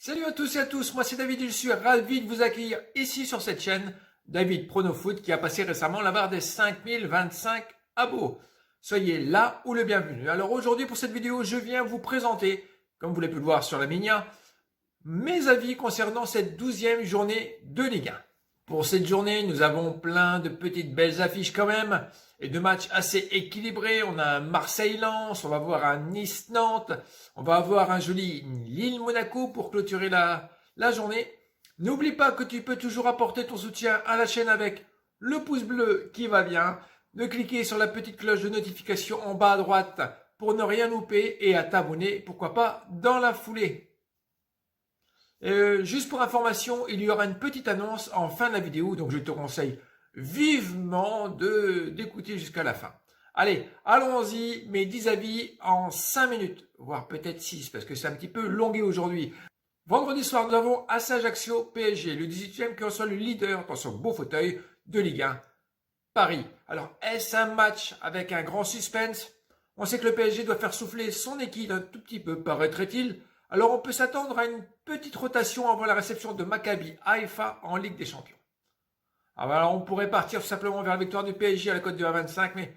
Salut à tous et à tous, moi c'est David et je suis ravi de vous accueillir ici sur cette chaîne, David Pronofoot qui a passé récemment la barre des 5025 abos. Soyez là ou le bienvenu. Alors aujourd'hui pour cette vidéo, je viens vous présenter, comme vous l'avez pu le voir sur la Minia, mes avis concernant cette 12e journée de Ligue 1. Pour cette journée, nous avons plein de petites belles affiches quand même et de matchs assez équilibrés. On a un Marseille-Lens, on va voir un Nice-Nantes, on va avoir un joli Lille-Monaco pour clôturer la journée. N'oublie pas que tu peux toujours apporter ton soutien à la chaîne avec le pouce bleu qui va bien, de cliquer sur la petite cloche de notification en bas à droite pour ne rien louper et à t'abonner, pourquoi pas, dans la foulée. Juste pour information, il y aura une petite annonce en fin de la vidéo, donc je te conseille vivement d'écouter jusqu'à la fin. Allez, allons-y, mes 10 avis en 5 minutes, voire peut-être 6, parce que c'est un petit peu longué aujourd'hui. Vendredi soir, nous avons AC Ajaccio PSG, le 18e qui reçoit le leader dans son beau fauteuil de Ligue 1, Paris. Alors, est-ce un match avec un grand suspense? On sait que le PSG doit faire souffler son équipe un tout petit peu, paraîtrait-il. Alors, on peut s'attendre à une petite rotation avant la réception de Maccabi Haïfa en Ligue des Champions. Alors, on pourrait partir tout simplement vers la victoire du PSG à la cote de 1,25, mais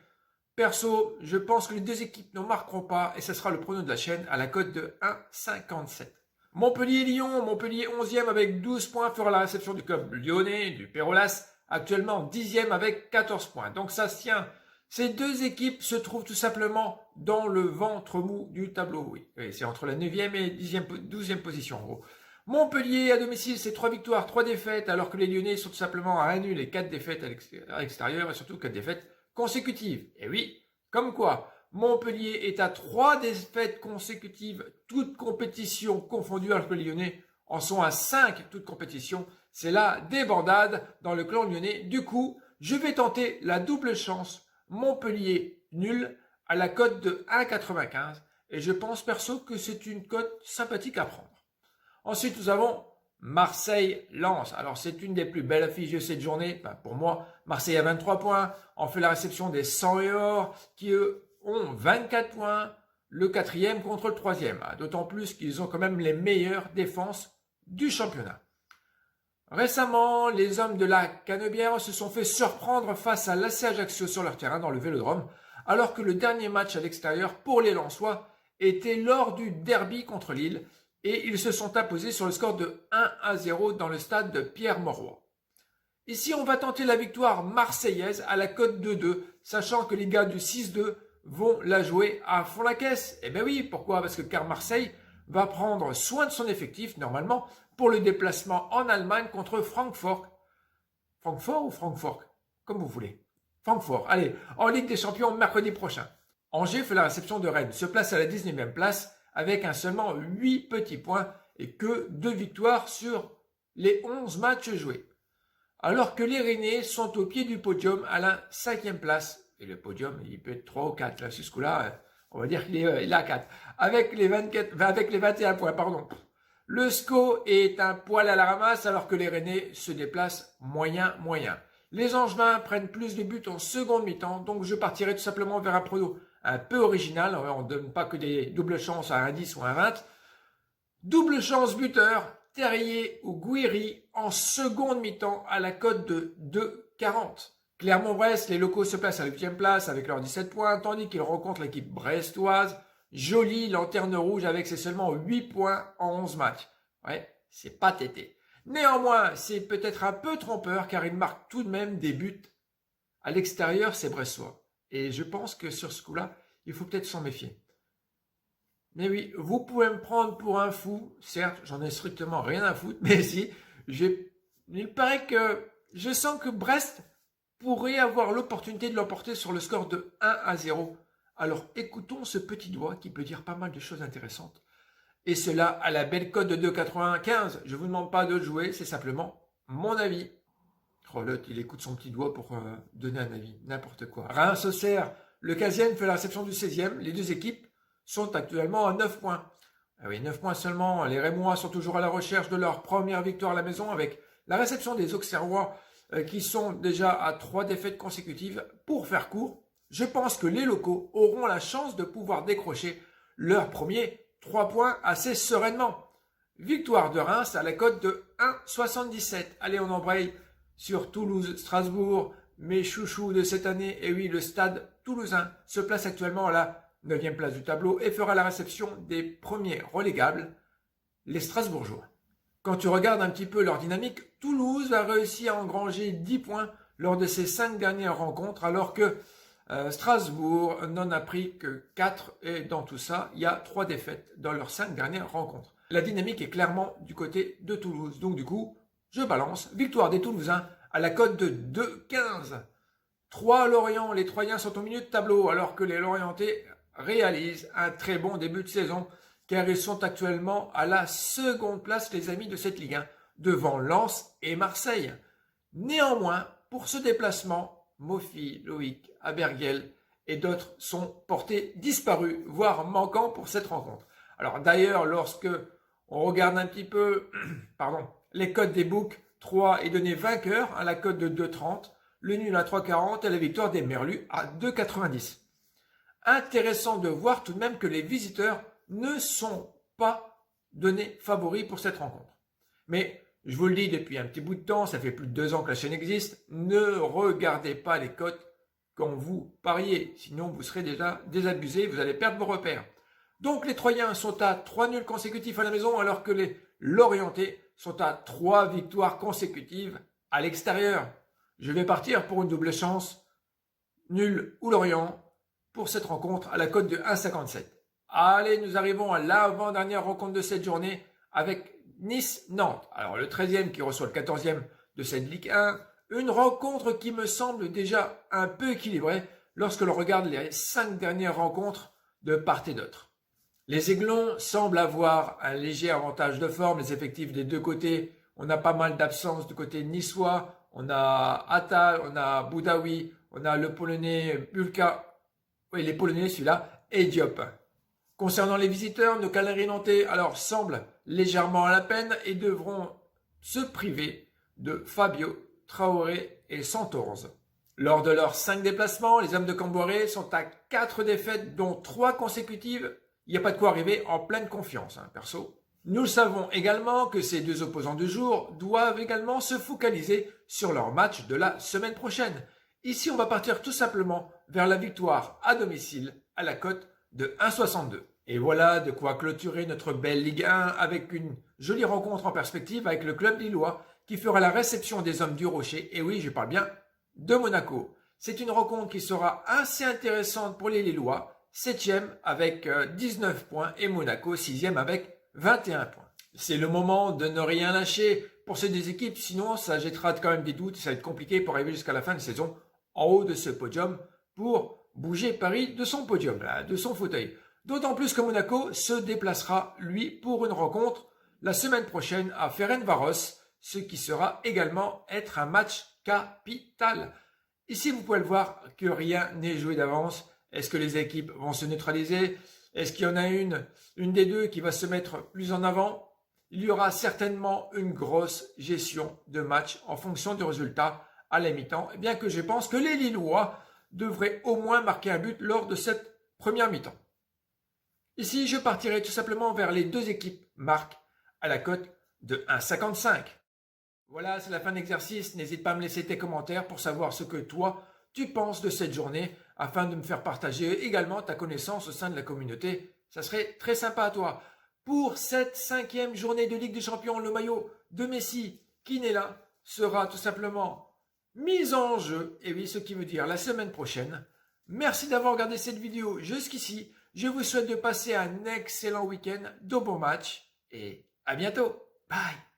perso, je pense que les deux équipes ne marqueront pas et ce sera le prono de la chaîne à la cote de 1,57. Montpellier-Lyon, Montpellier 11e avec 12 points fera la réception du club lyonnais, du Pérolas, actuellement 10e avec 14 points. Donc ça se tient. Ces deux équipes se trouvent tout simplement dans le ventre mou du tableau. Oui, c'est entre la 9e et 12e position en gros. Montpellier à domicile, c'est 3 victoires, 3 défaites, alors que les Lyonnais sont tout simplement à 1 nul et 4 défaites à l'extérieur, et surtout 4 défaites consécutives. Et oui, comme quoi, Montpellier est à 3 défaites consécutives, toutes compétitions confondues, alors que les Lyonnais en sont à 5 toutes compétitions. C'est la débandade dans le clan lyonnais. Du coup, je vais tenter la double chance Montpellier nul à la cote de 1,95 et je pense perso que c'est une cote sympathique à prendre. Ensuite, nous avons Marseille-Lens. Alors, c'est une des plus belles affiches de cette journée. Enfin, pour moi, Marseille a 23 points. On fait la réception des 100 et or qui, eux, ont 24 points. Le 4e contre le 3e. D'autant plus qu'ils ont quand même les meilleures défenses du championnat. Récemment, les hommes de la Canebière se sont fait surprendre face à l'AC Ajaccio sur leur terrain dans le Vélodrome, alors que le dernier match à l'extérieur pour les Lensois était lors du derby contre Lille et ils se sont imposés sur le score de 1-0 dans le stade de Pierre-Mauroy. Ici, on va tenter la victoire marseillaise à la cote de 2, sachant que les gars du 6-2 vont la jouer à fond la caisse. Eh bien oui, pourquoi? Parce que car Marseille va prendre soin de son effectif, normalement, pour le déplacement en Allemagne contre Francfort. Francfort ou Francfort? Comme vous voulez. Francfort. Allez, en Ligue des Champions mercredi prochain. Angers fait la réception de Rennes, se place à la 19e place avec un seulement 8 petits points et que 2 victoires sur les 11 matchs joués. Alors que les Rennais sont au pied du podium à la 5e place. Et le podium, il peut être 3 ou 4. Là, ce coup-là, on va dire qu'il est à 4. Avec les 21 points, pardon. Le SCO est un poil à la ramasse alors que les Rennais se déplacent moyen. Les Angevins prennent plus de buts en seconde mi-temps, donc je partirai tout simplement vers un prono un peu original. On ne donne pas que des doubles chances à un 10 ou un 20. Double chance buteur, Terrier ou Guiri en seconde mi-temps à la cote de 2,40. Clermont-Brest, les locaux se placent à la 8e place avec leurs 17 points, tandis qu'ils rencontrent l'équipe brestoise. Jolie lanterne rouge avec ses seulement 8 points en 11 matchs. Ouais, c'est pas tété. Néanmoins, c'est peut-être un peu trompeur car il marque tout de même des buts. À l'extérieur, c'est brestois. Et je pense que sur ce coup-là, il faut peut-être s'en méfier. Mais oui, vous pouvez me prendre pour un fou. Certes, j'en ai strictement rien à foutre, mais si, il paraît que je sens que Brest pourrait avoir l'opportunité de l'emporter sur le score de 1-0. Alors écoutons ce petit doigt qui peut dire pas mal de choses intéressantes. Et cela à la belle cote de 2,95. Je ne vous demande pas de le jouer, c'est simplement mon avis. Oh, l'autre, il écoute son petit doigt pour donner un avis. N'importe quoi. Reims-Auxerre, le 15e fait la réception du 16e. Les deux équipes sont actuellement à 9 points. Ah oui, 9 points seulement. Les Rémois sont toujours à la recherche de leur première victoire à la maison avec la réception des Auxerrois qui sont déjà à 3 défaites consécutives. Pour faire court, je pense que les locaux auront la chance de pouvoir décrocher leur premier 3 points assez sereinement. victoire de Reims à la cote de 1,77. Allez, on embraye sur Toulouse-Strasbourg, mes chouchous de cette année. Et oui, le stade toulousain se place actuellement à la 9e place du tableau et fera la réception des premiers relégables, les Strasbourgeois. Quand tu regardes un petit peu leur dynamique, Toulouse a réussi à engranger 10 points lors de ses 5 dernières rencontres, alors que Strasbourg n'en a pris que 4 et dans tout ça, il y a 3 défaites dans leurs 5 dernières rencontres. La dynamique est clairement du côté de Toulouse. Donc du coup, je balance victoire des Toulousains à la cote de 2,15. 3 Lorient, les Troyens sont au milieu de tableau alors que les Lorientais réalisent un très bon début de saison car ils sont actuellement à la seconde place, les amis, de cette Ligue 1, devant Lens et Marseille. Néanmoins, pour ce déplacement, Mofi, Loïc, Aberguel et d'autres sont portés disparus, voire manquants pour cette rencontre. Alors d'ailleurs, lorsque on regarde un petit peu les cotes des books, 3 est donné vainqueur à la cote de 2,30, le nul à 3,40 et la victoire des Merlus à 2,90. Intéressant de voir tout de même que les visiteurs ne sont pas donnés favoris pour cette rencontre. Mais je vous le dis depuis un petit bout de temps, ça fait plus de 2 ans que la chaîne existe, ne regardez pas les cotes quand vous pariez, sinon vous serez déjà désabusé, vous allez perdre vos repères. Donc les Troyens sont à 3 nuls consécutifs à la maison alors que les Lorientais sont à 3 victoires consécutives à l'extérieur. Je vais partir pour une double chance, nul ou Lorient, pour cette rencontre à la cote de 1,57. Allez, nous arrivons à l'avant-dernière rencontre de cette journée avec Nice-Nantes. Alors le 13e qui reçoit le 14e de cette Ligue 1. Une rencontre qui me semble déjà un peu équilibrée lorsque l'on regarde les 5 dernières rencontres de part et d'autre. Les Aiglons semblent avoir un léger avantage de forme, les effectifs des deux côtés. On a pas mal d'absences du côté niçois. On a Attal, on a Boudaoui, on a le Polonais Bulka, oui les Polonais celui-là, et Diop. Concernant les visiteurs, nos Canaries nantais semblent légèrement à la peine et devront se priver de Fabio, Traoré et Santorze. Lors de leurs 5 déplacements, les hommes de Camboiré sont à 4 défaites, dont 3 consécutives. Il n'y a pas de quoi arriver en pleine confiance, perso. Nous savons également que ces 2 opposants du jour doivent également se focaliser sur leur match de la semaine prochaine. Ici, on va partir tout simplement vers la victoire à domicile à la cote de 1,62. Et voilà de quoi clôturer notre belle Ligue 1 avec une jolie rencontre en perspective avec le club lillois qui fera la réception des hommes du Rocher. Et oui, je parle bien de Monaco. C'est une rencontre qui sera assez intéressante pour les Lillois. 7e avec 19 points et Monaco 6e avec 21 points. C'est le moment de ne rien lâcher pour ces 2 équipes, sinon ça jettera quand même des doutes et ça va être compliqué pour arriver jusqu'à la fin de saison en haut de ce podium pour bouger Paris de son podium, de son fauteuil. D'autant plus que Monaco se déplacera, lui, pour une rencontre la semaine prochaine à Ferencváros, ce qui sera également être un match capital. Ici, vous pouvez le voir que rien n'est joué d'avance. Est-ce que les équipes vont se neutraliser? Est-ce qu'il y en a une des deux qui va se mettre plus en avant? Il y aura certainement une grosse gestion de match en fonction du résultat à la mi-temps, bien que je pense que les Lillois devraient au moins marquer un but lors de cette première mi-temps. Ici, je partirai tout simplement vers les 2 équipes marques à la cote de 1,55. Voilà, c'est la fin de l'exercice. N'hésite pas à me laisser tes commentaires pour savoir ce que toi, tu penses de cette journée afin de me faire partager également ta connaissance au sein de la communauté. Ça serait très sympa à toi. Pour cette 5e journée de Ligue des Champions, le maillot de Messi, qui n'est là, sera tout simplement mis en jeu. Et oui, ce qui veut dire la semaine prochaine. Merci d'avoir regardé cette vidéo jusqu'ici. Je vous souhaite de passer un excellent week-end, de bons matchs et à bientôt. Bye!